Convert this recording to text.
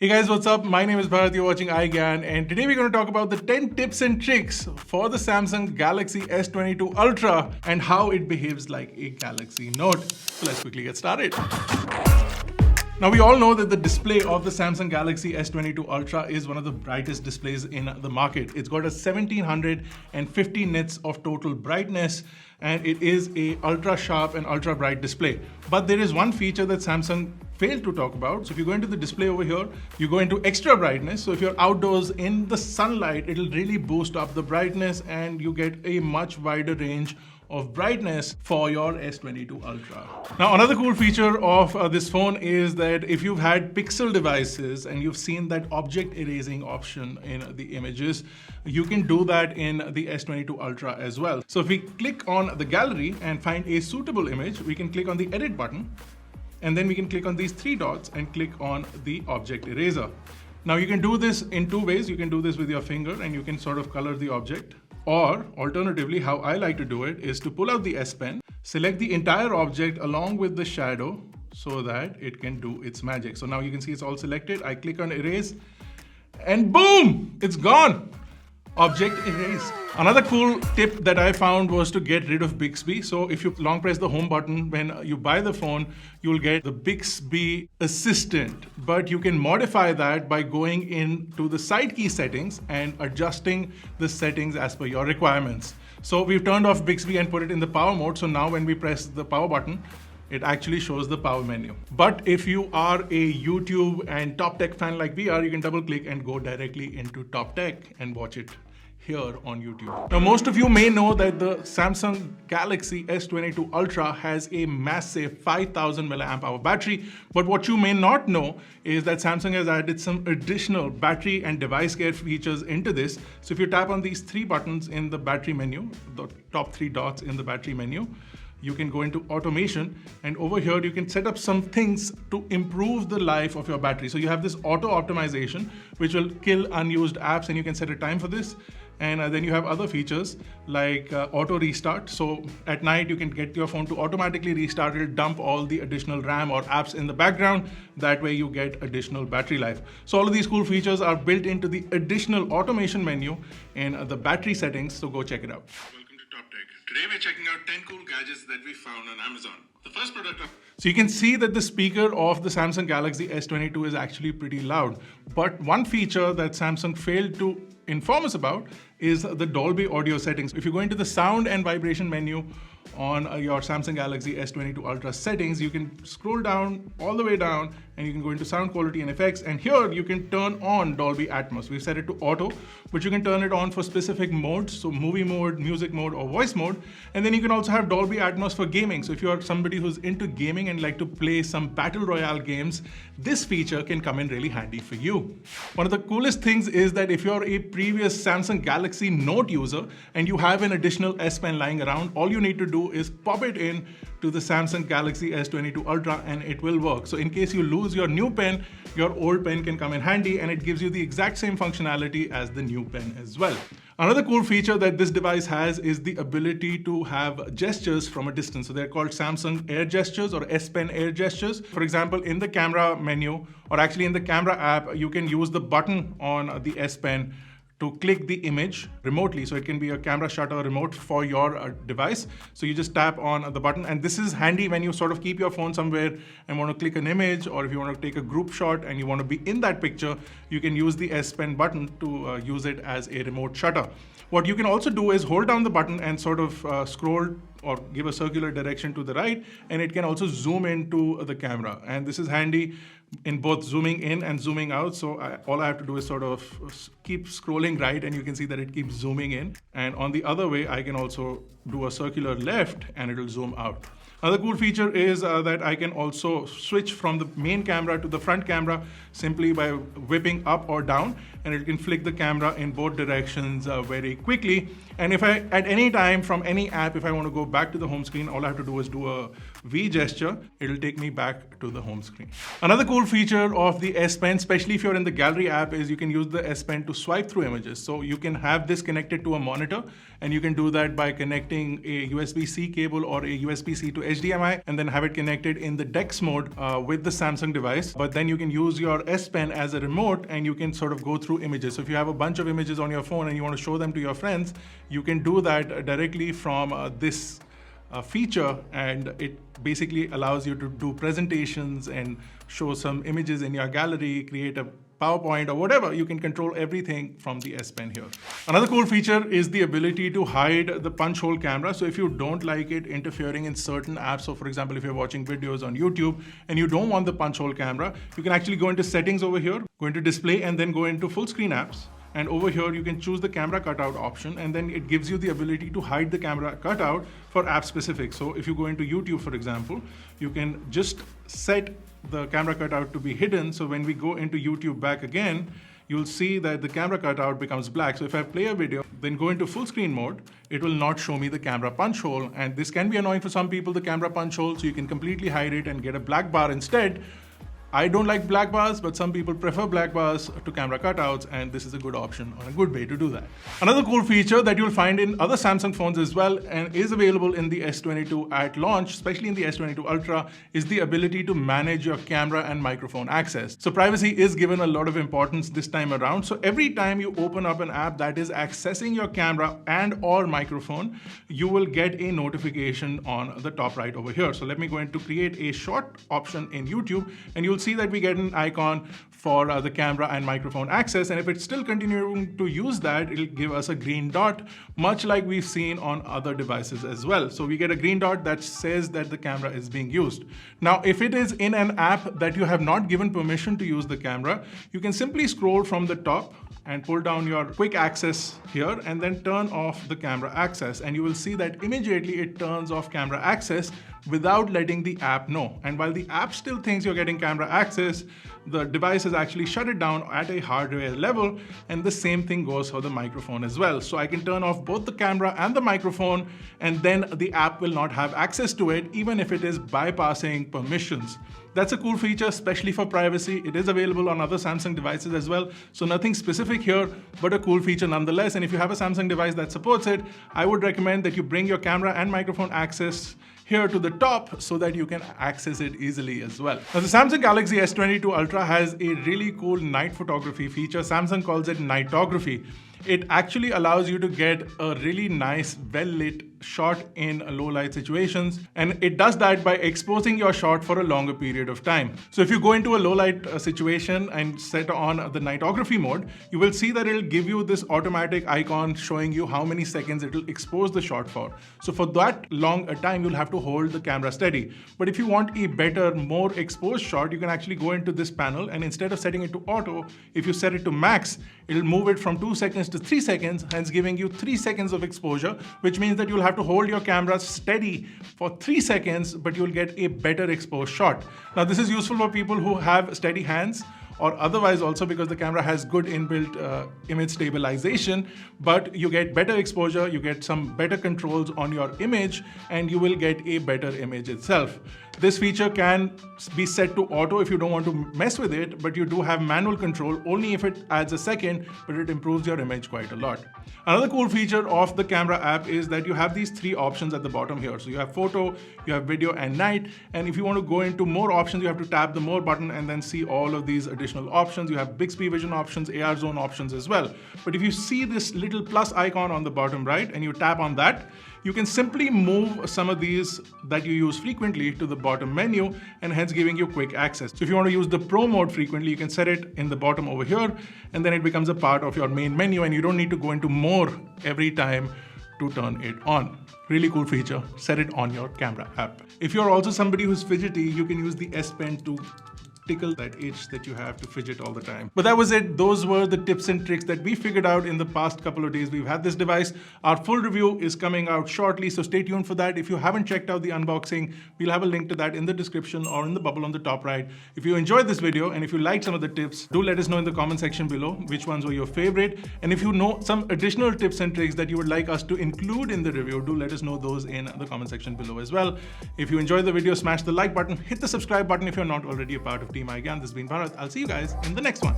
Hey guys, what's up? My name is Bharat, you're watching iGyaan, and today we're going to talk about the 10 tips and tricks for the Samsung Galaxy S22 Ultra and how it behaves like a Galaxy Note. So let's quickly get started. Now we all know that the display of the Samsung Galaxy S22 Ultra is one of the brightest displays in the market. It's got a 1750 nits of total brightness and it is a ultra sharp and ultra bright display. But there is one feature that Samsung failed to talk about. So if you go into the display over here, you go into extra brightness. So if you're outdoors in the sunlight, it'll really boost up the brightness and you get a much wider range of brightness for your S22 Ultra. Now, another cool feature of this phone is that if you've had Pixel devices and you've seen that object erasing option in the images, you can do that in the S22 Ultra as well. So if we click on the gallery and find a suitable image, we can click on the edit button and then we can click on these three dots and click on the object eraser. Now you can do this in two ways. You can do this with your finger and you can sort of color the object. Or alternatively, how I like to do it is to pull out the S Pen, select the entire object along with the shadow so that it can do its magic. So now you can see it's all selected. I click on erase and boom, it's gone. Object erased. Another cool tip that I found was to get rid of Bixby. So if you long press the home button when you buy the phone, you'll get the Bixby Assistant. But you can modify that by going into the side key settings and adjusting the settings as per your requirements. So we've turned off Bixby and put it in the power mode. So now when we press the power button, it actually shows the power menu. But if you are a YouTube and Top Tech fan like we are, you can double click and go directly into Top Tech and watch it here on YouTube. Now, most of you may know that the Samsung Galaxy S22 Ultra has a massive 5000 milliamp hour battery. But what you may not know is that Samsung has added some additional battery and device care features into this. So if you tap on these three buttons in the battery menu, the top three dots in the battery menu, you can go into automation and over here you can set up some things to improve the life of your battery. So you have this auto optimization which will kill unused apps and you can set a time for this. And then you have other features like auto restart. So at night you can get your phone to automatically restart. It'll dump all the additional RAM or apps in the background. That way you get additional battery life. So all of these cool features are built into the additional automation menu in the battery settings. So go check it out. Today we're checking out 10 cool gadgets that we found on Amazon. The first product up. So you can see that the speaker of the Samsung Galaxy S22 is actually pretty loud. But one feature that Samsung failed to inform us about is the Dolby audio settings. If you go into the sound and vibration menu on your Samsung Galaxy S22 Ultra settings, you can scroll down all the way down and you can go into sound quality and effects, and here you can turn on Dolby Atmos. We've set it to auto, but you can turn it on for specific modes, so movie mode, music mode, or voice mode. And then you can also have Dolby Atmos for gaming. So if you are somebody who's into gaming and like to play some battle royale games, this feature can come in really handy for you. One of the coolest things is that if you're a previous Samsung Galaxy Note user and you have an additional S Pen lying around, all you need to do is pop it in to the Samsung Galaxy S22 Ultra and it will work. So in case you lose your new pen, your old pen can come in handy and it gives you the exact same functionality as the new pen as well. Another cool feature that this device has is the ability to have gestures from a distance. So they're called Samsung Air Gestures or S Pen Air Gestures. For example, in the camera menu, or actually in the camera app, you can use the button on the S Pen to click the image remotely. So it can be a camera shutter remote for your device. So you just tap on the button, and this is handy when you sort of keep your phone somewhere and want to click an image, or if you want to take a group shot and you want to be in that picture, you can use the S Pen button to use it as a remote shutter. What you can also do is hold down the button and sort of scroll or give a circular direction to the right, and it can also zoom into the camera. And this is handy in both zooming in and zooming out. So all I have to do is sort of keep scrolling right and you can see that it keeps zooming in. And on the other way, I can also do a circular left and it'll zoom out. Another cool feature is that I can also switch from the main camera to the front camera simply by whipping up or down, and it can flick the camera in both directions very quickly. And if I, at any time from any app, if I want to go back to the home screen, all I have to do is do a V gesture, it'll take me back to the home screen. Another cool feature of the S Pen, especially if you're in the gallery app, is you can use the S Pen to swipe through images. So you can have this connected to a monitor, and you can do that by connecting a USB-C cable or a USB-C to HDMI, and then have it connected in the DeX mode with the Samsung device. But then you can use your S Pen as a remote, and you can sort of go through images. So if you have a bunch of images on your phone and you want to show them to your friends, you can do that directly from this feature, and it basically allows you to do presentations and show some images in your gallery, create a PowerPoint or whatever. You can control everything from the S Pen here. Another cool feature is the ability to hide the punch hole camera. So if you don't like it interfering in certain apps, so for example, if you're watching videos on YouTube and you don't want the punch hole camera, you can actually go into settings over here, go into display, and then go into full screen apps. And over here, you can choose the camera cutout option, and then it gives you the ability to hide the camera cutout for app specific. So if you go into YouTube, for example, you can just set the camera cutout to be hidden. So when we go into YouTube back again, you'll see that the camera cutout becomes black. So if I play a video, then go into full screen mode, it will not show me the camera punch hole. And this can be annoying for some people, the camera punch hole, so you can completely hide it and get a black bar instead. I don't like black bars, but some people prefer black bars to camera cutouts, and this is a good option or a good way to do that. Another cool feature that you'll find in other Samsung phones as well, and is available in the S22 at launch, especially in the S22 Ultra, is the ability to manage your camera and microphone access. So privacy is given a lot of importance this time around. So every time you open up an app that is accessing your camera and or microphone, you will get a notification on the top right over here. So let me go into create a short option in YouTube, and you'll see that we get an icon for the camera and microphone access, and if it's still continuing to use that, it'll give us a green dot, much like we've seen on other devices as well. So we get a green dot that says that the camera is being used. Now, if it is in an app that you have not given permission to use the camera, you can simply scroll from the top and pull down your quick access here, and then turn off the camera access, and you will see that immediately it turns off camera access without letting the app know. And while the app still thinks you're getting camera access, the device has actually shut it down at a hardware level, and the same thing goes for the microphone as well. So I can turn off both the camera and the microphone, and then the app will not have access to it, even if it is bypassing permissions. That's a cool feature, especially for privacy. It is available on other Samsung devices as well. So nothing specific here, but a cool feature nonetheless. And if you have a Samsung device that supports it, I would recommend that you bring your camera and microphone access here to the top so that you can access it easily as well. Now, the Samsung Galaxy S22 Ultra has a really cool night photography feature. Samsung calls it nightography. It actually allows you to get a really nice, well-lit shot in low light situations, and it does that by exposing your shot for a longer period of time. So if you go into a low light situation and set on the nightography mode, you will see that it'll give you this automatic icon showing you how many seconds it will expose the shot for. So for that long a time, you'll have to hold the camera steady. But if you want a better, more exposed shot, you can actually go into this panel, and instead of setting it to auto, if you set it to max, it'll move it from 2 seconds to 3 seconds, hence giving you 3 seconds of exposure, which means that you'll have to hold your camera steady for 3 seconds, but you'll get a better exposed shot. Now, this is useful for people who have steady hands, or otherwise also because the camera has good inbuilt image stabilization, but you get better exposure, you get some better controls on your image, and you will get a better image itself. This feature can be set to auto if you don't want to mess with it, but you do have manual control only if it adds a second, but it improves your image quite a lot. Another cool feature of the camera app is that you have these 3 options at the bottom here. So you have photo, you have video, and night. And if you want to go into more options, you have to tap the more button and then see all of these additional options. You have Bixby vision options, AR zone options as well. But if you see this little plus icon on the bottom right and you tap on that, you can simply move some of these that you use frequently to the bottom menu, and hence giving you quick access. So if you want to use the Pro mode frequently, you can set it in the bottom over here, and then it becomes a part of your main menu, and you don't need to go into more every time to turn it on. Really cool feature. Set it on your camera app. If you're also somebody who's fidgety, you can use the S Pen to tickle that itch that you have to fidget all the time. But that was it. Those were the tips and tricks that we figured out in the past couple of days we've had this device. Our full review is coming out shortly, so stay tuned for that. If you haven't checked out the unboxing, we'll have a link to that in the description or in the bubble on the top right. If you enjoyed this video and if you liked some of the tips, do let us know in the comment section below which ones were your favorite. And if you know some additional tips and tricks that you would like us to include in the review, do let us know those in the comment section below as well. If you enjoyed the video, smash the like button, hit the subscribe button if you're not already a part of Team iGyaan. This has been Bharat. I'll see you guys in the next one.